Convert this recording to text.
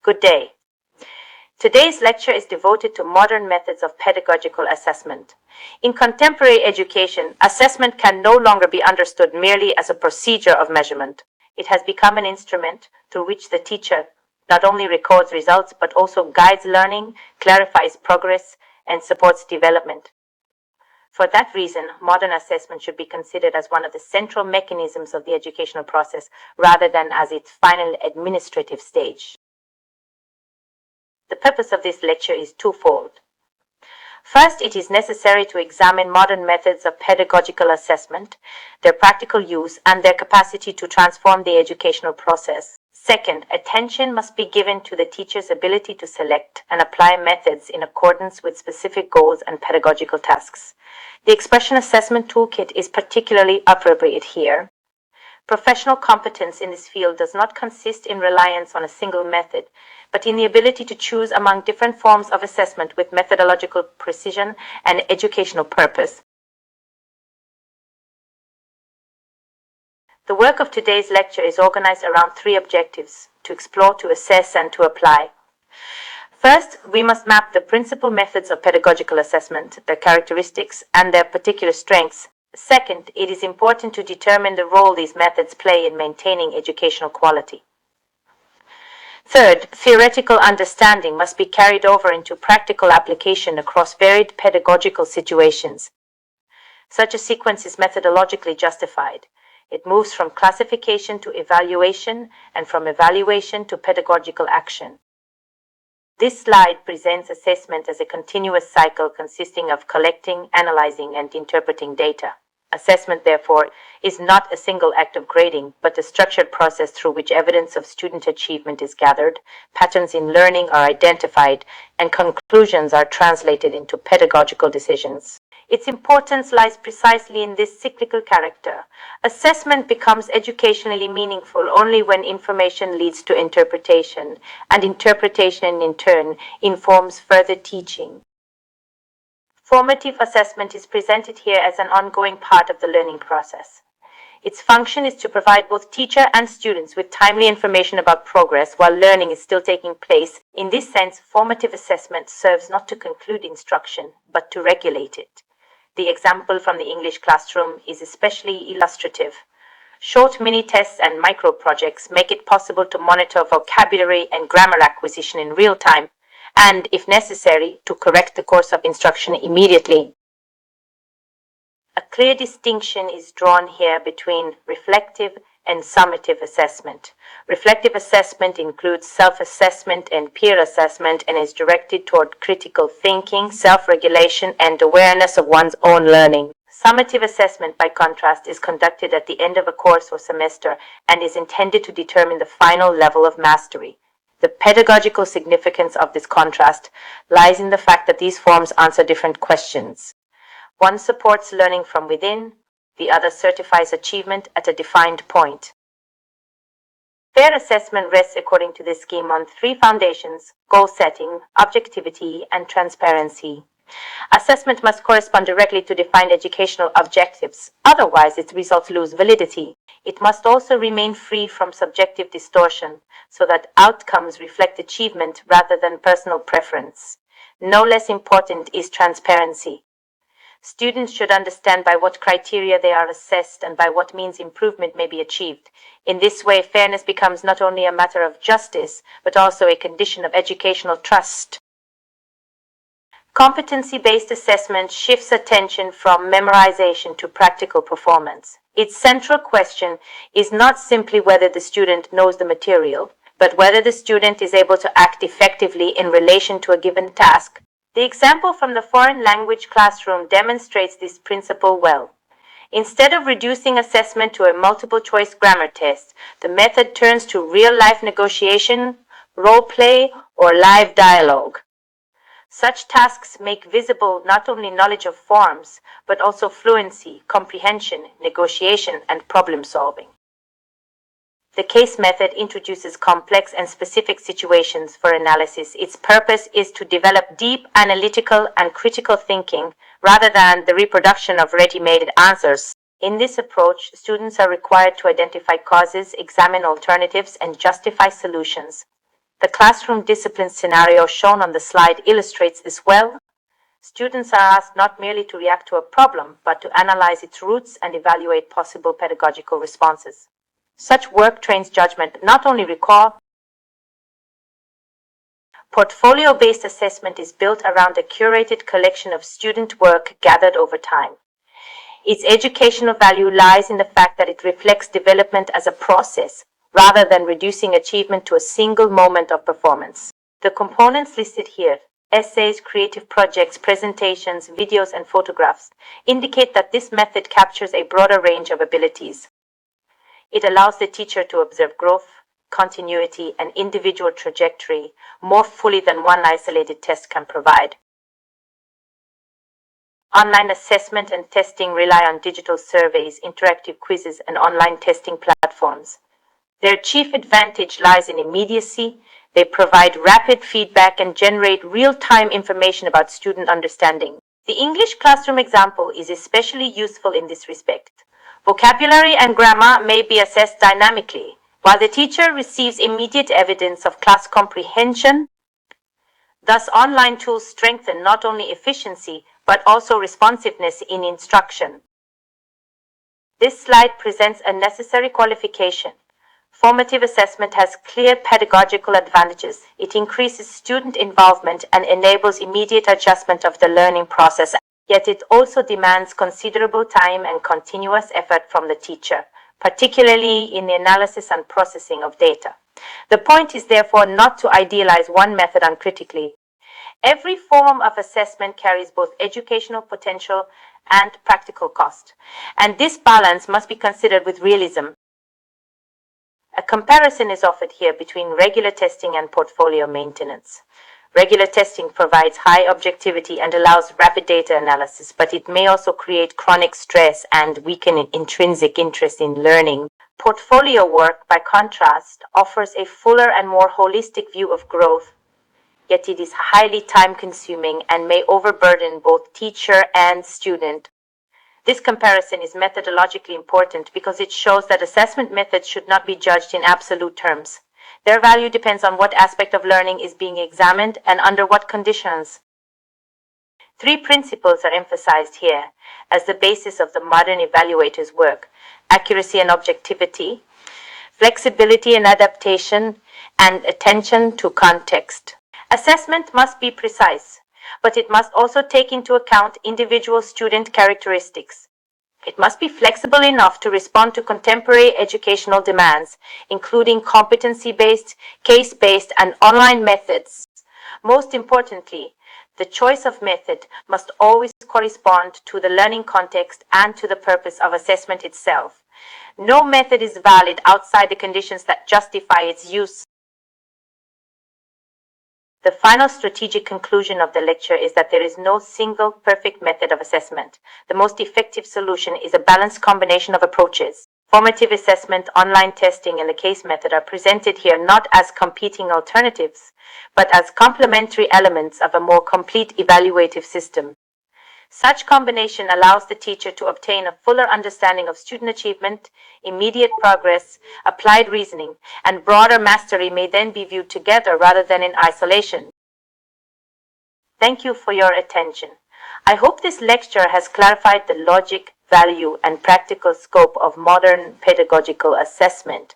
Good day. Today's lecture is devoted to modern methods of pedagogical assessment. In contemporary education, assessment can no longer be understood merely as a procedure of measurement. It has become an instrument through which the teacher not only records results but also guides learning, clarifies progress, and supports development. For that reason, modern assessment should be considered as one of the central mechanisms of the educational process rather than as its final administrative stage. The purpose of this lecture is twofold. First, it is necessary to examine modern methods of pedagogical assessment, their practical use, and their capacity to transform the educational process. Second, attention must be given to the teacher's ability to select and apply methods in accordance with specific goals and pedagogical tasks. The Expression Assessment Toolkit is particularly appropriate here. Professional competence in this field does not consist in reliance on a single method, but in the ability to choose among different forms of assessment with methodological precision and educational purpose. The work of today's lecture is organized around three objectives: to explore, to assess, and to apply. First, we must map the principal methods of pedagogical assessment, their characteristics, and their particular strengths. Second, it is important to determine the role these methods play in maintaining educational quality. Third, theoretical understanding must be carried over into practical application across varied pedagogical situations. Such a sequence is methodologically justified. It moves from classification to evaluation and from evaluation to pedagogical action. This slide presents assessment as a continuous cycle consisting of collecting, analyzing, and interpreting data. Assessment, therefore, is not a single act of grading, but a structured process through which evidence of student achievement is gathered, patterns in learning are identified, and conclusions are translated into pedagogical decisions. Its importance lies precisely in this cyclical character. Assessment becomes educationally meaningful only when information leads to interpretation, and interpretation in turn informs further teaching. Formative assessment is presented here as an ongoing part of the learning process. Its function is to provide both teacher and students with timely information about progress while learning is still taking place. In this sense, formative assessment serves not to conclude instruction, but to regulate it. The example from the English classroom is especially illustrative. Short mini-tests and micro-projects make it possible to monitor vocabulary and grammar acquisition in real time, and, if necessary, to correct the course of instruction immediately. A clear distinction is drawn here between reflective and summative assessment. Reflective assessment includes self-assessment and peer assessment and is directed toward critical thinking, self-regulation, and awareness of one's own learning. Summative assessment, by contrast, is conducted at the end of a course or semester and is intended to determine the final level of mastery. The pedagogical significance of this contrast lies in the fact that these forms answer different questions. One supports learning from within, the other certifies achievement at a defined point. Fair assessment rests according to this scheme on three foundations: goal setting, objectivity, and transparency. Assessment must correspond directly to defined educational objectives, otherwise its results lose validity. It must also remain free from subjective distortion, so that outcomes reflect achievement rather than personal preference. No less important is transparency. Students should understand by what criteria they are assessed and by what means improvement may be achieved. In this way, fairness becomes not only a matter of justice, but also a condition of educational trust. Competency-based assessment shifts attention from memorization to practical performance. Its central question is not simply whether the student knows the material, but whether the student is able to act effectively in relation to a given task. The example from the foreign language classroom demonstrates this principle well. Instead of reducing assessment to a multiple-choice grammar test, the method turns to real-life negotiation, role play, or live dialogue. Such tasks make visible not only knowledge of forms, but also fluency, comprehension, negotiation, and problem-solving. The case method introduces complex and specific situations for analysis. Its purpose is to develop deep analytical and critical thinking rather than the reproduction of ready-made answers. In this approach, students are required to identify causes, examine alternatives, and justify solutions. The classroom discipline scenario shown on the slide illustrates this well. Students are asked not merely to react to a problem, but to analyze its roots and evaluate possible pedagogical responses. Such work trains judgment, not only recall. Portfolio-based assessment is built around a curated collection of student work gathered over time. Its educational value lies in the fact that it reflects development as a process, rather than reducing achievement to a single moment of performance. The components listed here, essays, creative projects, presentations, videos, and photographs, indicate that this method captures a broader range of abilities. It allows the teacher to observe growth, continuity, and individual trajectory more fully than one isolated test can provide. Online assessment and testing rely on digital surveys, interactive quizzes, and online testing platforms. Their chief advantage lies in immediacy. They provide rapid feedback and generate real-time information about student understanding. The English classroom example is especially useful in this respect. Vocabulary and grammar may be assessed dynamically, while the teacher receives immediate evidence of class comprehension. Thus, online tools strengthen not only efficiency, but also responsiveness in instruction. This slide presents a necessary qualification. Formative assessment has clear pedagogical advantages. It increases student involvement and enables immediate adjustment of the learning process, yet it also demands considerable time and continuous effort from the teacher, particularly in the analysis and processing of data. The point is therefore not to idealize one method uncritically. Every form of assessment carries both educational potential and practical cost, and this balance must be considered with realism. A comparison is offered here between regular testing and portfolio maintenance. Regular testing provides high objectivity and allows rapid data analysis, but it may also create chronic stress and weaken intrinsic interest in learning. Portfolio work, by contrast, offers a fuller and more holistic view of growth, yet it is highly time-consuming and may overburden both teacher and student. This comparison is methodologically important because it shows that assessment methods should not be judged in absolute terms. Their value depends on what aspect of learning is being examined and under what conditions. 3 principles are emphasized here as the basis of the modern evaluator's work: accuracy and objectivity, flexibility and adaptation, and attention to context. Assessment must be precise, but it must also take into account individual student characteristics. It must be flexible enough to respond to contemporary educational demands, including competency-based, case-based, and online methods. Most importantly, the choice of method must always correspond to the learning context and to the purpose of assessment itself. No method is valid outside the conditions that justify its use. The final strategic conclusion of the lecture is that there is no single perfect method of assessment. The most effective solution is a balanced combination of approaches. Formative assessment, online testing, and the case method are presented here not as competing alternatives, but as complementary elements of a more complete evaluative system. Such combination allows the teacher to obtain a fuller understanding of student achievement, immediate progress, applied reasoning, and broader mastery may then be viewed together rather than in isolation. Thank you for your attention. I hope this lecture has clarified the logic, value, and practical scope of modern pedagogical assessment.